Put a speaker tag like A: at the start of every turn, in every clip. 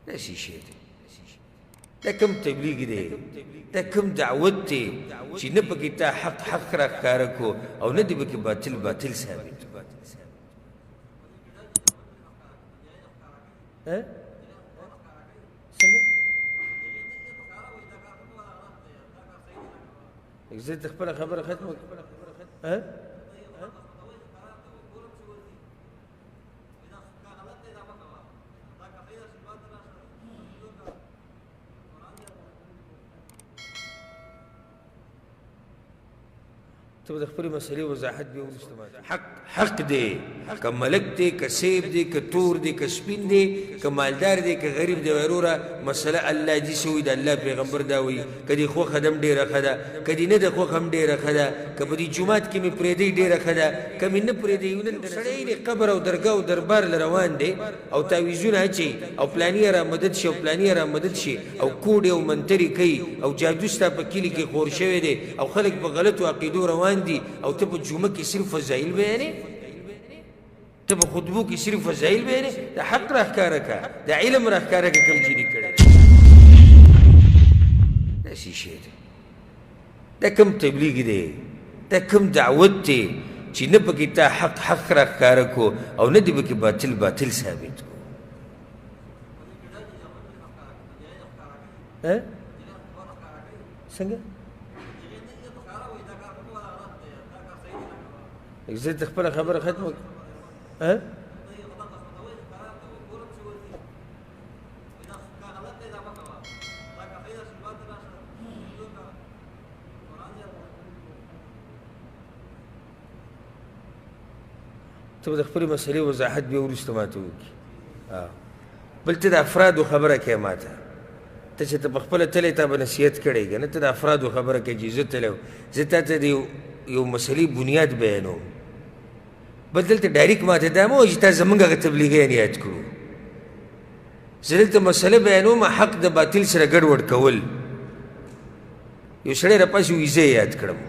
A: داسې شی دی دا کوم تبلیغ دی دا کوم دعوت دی چې نه پکې تا حق حق راښکاره کو او نه دې پکې باطل باطل ثابت څنګه زه ته خپله خبره ختمه ته به د خپلې مسلې وضاحت بیا وروسته حق دی که ملک دی که سیب دی که تور دی که سپین دی که مالدار دی که غریب دی وروره مسله الله داسې وایي د الله پیغمبر دا وایي که دې خوښه ده هم ډېره ښه ده که دې نه ده خوښه هم ډېره ښه ده که په دې جومات کې مې پرېږدی ډېره ښه ده که مې نه پرېږدی سړی د قبر او درګاه او دربار له روان دی او تعویذونه اچوي او پلاني را مدد شي او پلاني را مدد شي او کوډې او منترې کوي او جادو ستا په کلي کې خور شوی دی او خلک په غلطو عقیدو روان دي او ته په جمعه کې صرف فضایل بیانې ته په خطبو کې صرف فضایل بیانې د حق راښکاره کړه د علم راښکاره کړه کوم چې دې کړی داسې شی دی دا کوم تبلیغ دی دا کوم دعوت دی چې نه پکې تا حق حق راښکاره کو او نه دې پکې باطل باطل ثابت کو څنګه زه ته خپله خبره ختمه ته به د خپلې مسلې وضاحت بیا وروسته ماته وکړي بل ته د افرادو خبره کوې ماته ته چې ته په خپله تلی تا به نصیحت کړی که نه ته د افرادو خبره کوې چې زه تلی زه تا ته د یو مسلې بنیاد بیانوم بل دلته ډایرکټ ماته دا مه وایي چې تا زموږ هغه تبلیغیان یاد کړو زه دلته مسله بیانوم حق د باطل سره ګډوډ کول یو سړی راپاسې وایي زه یاد کړم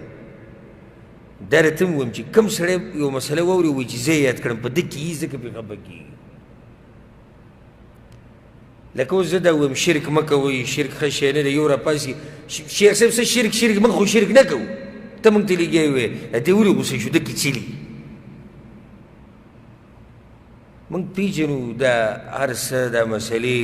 A: دا راته م ووایم چې کوم سړی یو مسله واوري وایي چې زه یاد کړم په ده کې یي ځکه پرې خفه کېږي لکه اوس زه دا ووایم شرک مه کوئ شرک ښه شی نه دی یو راپاسې شیخ صاحب څه شرک موږ خو شرک نه کوو ته موږ ته لګیا وې دې ولې غوسه شو ده کې څه دي موږ پیژنو دا هر څه دا مسلې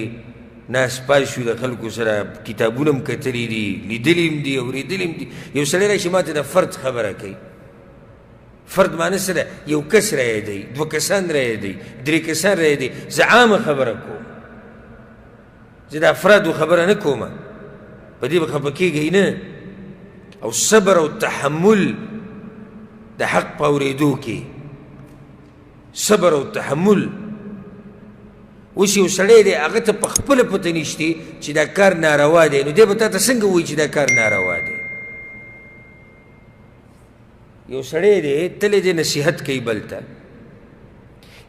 A: ناس پاس شو د خلکو سره کتابونه هم کتلي دي لیدلي هم دي اورېدلي هم دي یو سړی راشي ما ته د فرد خبره کوي فرد معنی څه ده یو کس رایادوي دوه کسان رایادوي درې کسان رایادوي زه عامه خبره کوم زه د افرادو خبره نه کومه په دې به خفه کېږئ نه او صبر او تحمل د حق په اورېدو کې صبر او تحمل اوس یو سړی دی هغه ته په خپله پته نشتې چې دا کار ناروا دی نو دی به تا ته څنګه وایي چې دا کار ناروا دی یو سړی دی تلی دی نصیحت کوي بل ته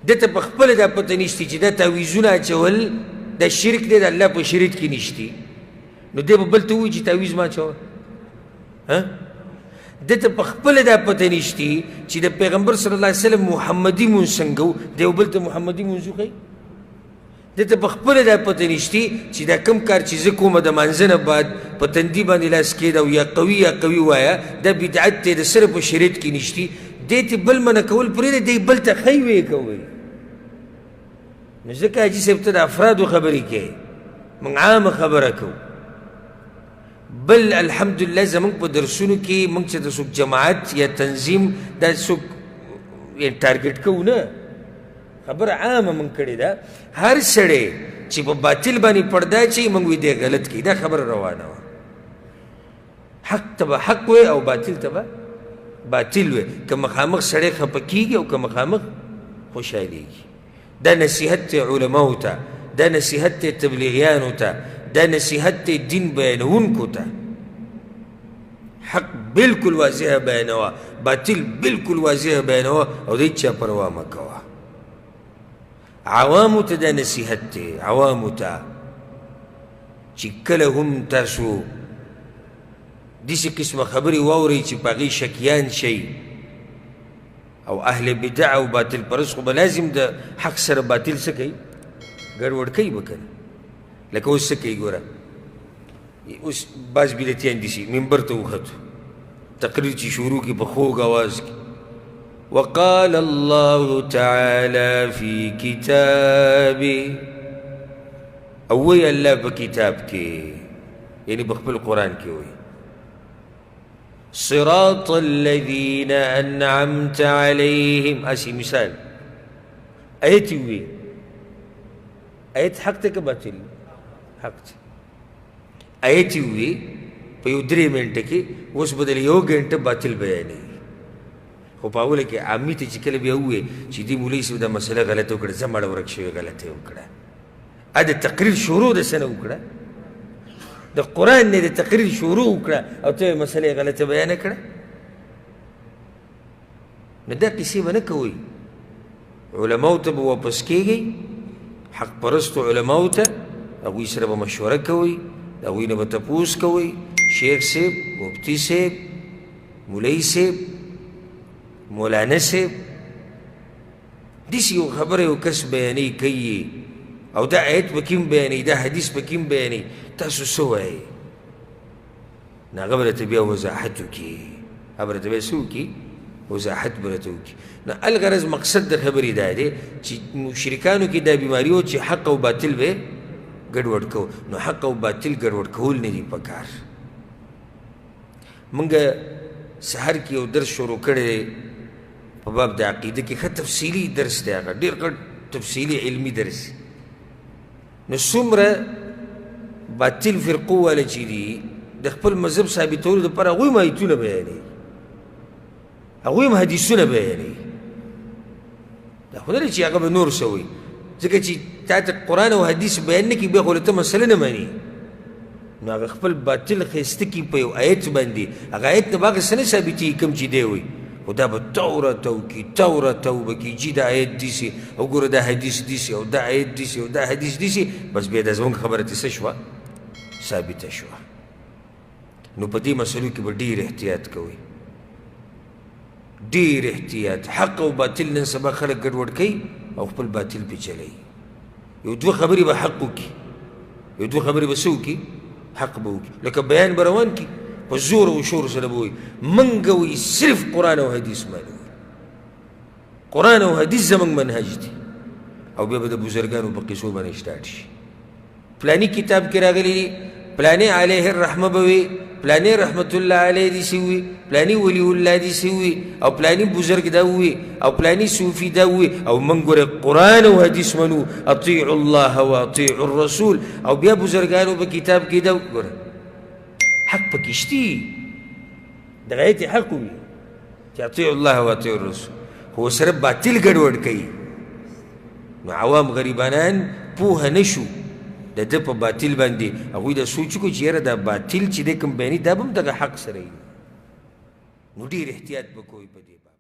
A: ده ته په خپله دا پته نشتې چې دا تعویذونه اچول دا شرک دی د الله په شریعت کې نشتي نو دی به بل ته وایي چې تعویذ ما اچوه ده ته په خپله دا پته نشتي چې د پیغمبر صلی الله علیه وسلم محمدي مونځ څنګه و دی بل ته محمدي مونځ وښیي ده ته په خپله دا پته نشتي چې دا کوم کار چې زه کومه د مانځه نه بعد په تندي باندې لاس کېده او یا قوي وایه دا بدعت دی د سره په شریعت کې نشتي دی ته بل منع کول پرېږده دی بل ته ښی ویې کوئ نو ځکه حاجي صاحب ته د افرادو خبرې کوې موږ عامه خبره کوو بل الحمدلله زمونږ په درسونو کې موږ چې د څوک جماعت یا تنظیم دا څوک ټارګټ کوو نه خبره عامه موږ کړې ده هر سړی چې په باطل باندې پرده اچوي موږ وایي دی غلط کوي دا خبره روانه وه حق ته به حق وی او باطل ته به باطل وی که مخامخ سړی خفه کېږي او که مخامخ خوشحالېږي دا نصیحت دی علماو ته دا نصیحت دی تبلیغیانو ته دا نصیحت دی دین بیانونکو ته حق بالکل واضح بیانوه باطل بالکل واضح بیانوه او د هېڅ چا پروا مه کوه عوامو ته دا نصیحت دی عوامو ته چې کله هم تاسو داسې قسمه خبرې واورئ چې په هغې شکیان شئ او اهل بدع او باطل پرست خو به لازم د حق سره باطل څه کوي ګډوډ کوي به که نه لکه اوس څه کوي ګوره اوس بعض بدعتیان دي سي منبر ته وختو تقریر چې شروع کړي په خوږ اواز کې وقال الله تعالى في كتابه او وی الله په کتاب کې یعنی په خپل قرآن کې وی صراط الذين أنعمت عليهم اسی مثال آیت وی آیت حق ته که باطل حق ته آیت وی په یو 3 منټه کې اوس بدل یو غنټه باطل بیانوي خو په اوله کې عامي ته چې کله بیا ووایي چې دې مولوي صاحب دا مسله غلطه وکړه زه مړه ورک شوې غلطه یې وکړه د تقریر شروع د څه نه وکړه د قرآن نه د تقریر شروع وکړه او ته یې مسله غلطه بیانه کړه نو دا کیسې به نه کوئ علماو ته به واپس کېږئ حق پرستو علماو ته هغوی سره به مشوره کوئ د هغوی نه به تپوس کوئ شیخ صاحب مفتی صاحب مولوي صاحب مولانا صاحب داسې یو خبره یو کس بیانوي کوي او دا آیت په کې هم بیانوي دا حدیث په کې هم بیانوي تاسو څه وایئ نو هغه به راته بیا وضاحت وکړي هغه به راته بیا څه وکړي وضاحت به راته وکړي نو الغرض مقصد د خبرې دا دی چې مشرکانو کې دا بیماري و چې حق او باطل به ګډوډ کوو نو حق او باطل ګډوډ کول نه دي پکار موږ سحر کې یو درس شروع کړی په باب د عقیده کې ښه تفصیلي درس دی هغه ډېر غټ تفصیلي علمي درس نو څومره باطل فرقو والا چې دي د خپل مذهب ثابتولو دپاره هغوی هم ایتونه بیانوي هغوی هم حدیثونه بیانوي دا خو نه دی چې هغه به نور څه وایي ځکه چې تا ته قرآن او حدیث بیان نه کړي بیا خو له ته مسله نه مني نو هغه خپل باطل ښایسته کړي په یو آیت باندې هغه آیت نه به هغه څه نه ثابتېږي کوم چې دی وایي خو دا به تورته وکړي تورته به کړي جي دا آیت داسې او ګوره دا حدیث داسې او دا آیت داسې او دا حدیث داسې بس بیا دا زموږ خبره ته څه شوه ثابته شوه نو په دې مسلو کې به ډېر احتیاط کوئ ډېر احتیاط حق او باطل نن سبا خلک ګډوډ کوي او خپل باطل پې چلوي یو 2 خبرې به حق وکړي یو 2 خبرې به څه وکړي حق به وکړي لکه بیان به روان کړي په زور او شور سره به وایي موږ وایي صرف قرآن او حدیث باندې قرآن او حدیث زموږ منهج دی او بیا به د بزرګانو په قصو باندې سټارټ شي فلاني کتاب کې راغلی دي فلاني علیه الرحمه به وي فلاني رحمت الله علیه دي سي وي فلاني ولی الله دي سي وي او فلاني بزرګ دا وي او فلاني صوفي دا وي او موږ ګوره قرآن او حدیث منو اطیعوا الله واطیعوا الرسول او بیا بزرګانو په کتاب کې دا ګوره حق پکې شتي دغه آیت حق وي چې اطیعوا الله واطیعوا الرسول خو سره باطل ګډوډ کوي نو عوام غریبانان پوهه نه شو د ده په باطل باندې هغوی دا سوچ وکړو چې یاره دا باطل چې دی کوم بیاني دا به هم دغه حق سره وي نو ډېر احتیاط به کوئ په دې باندې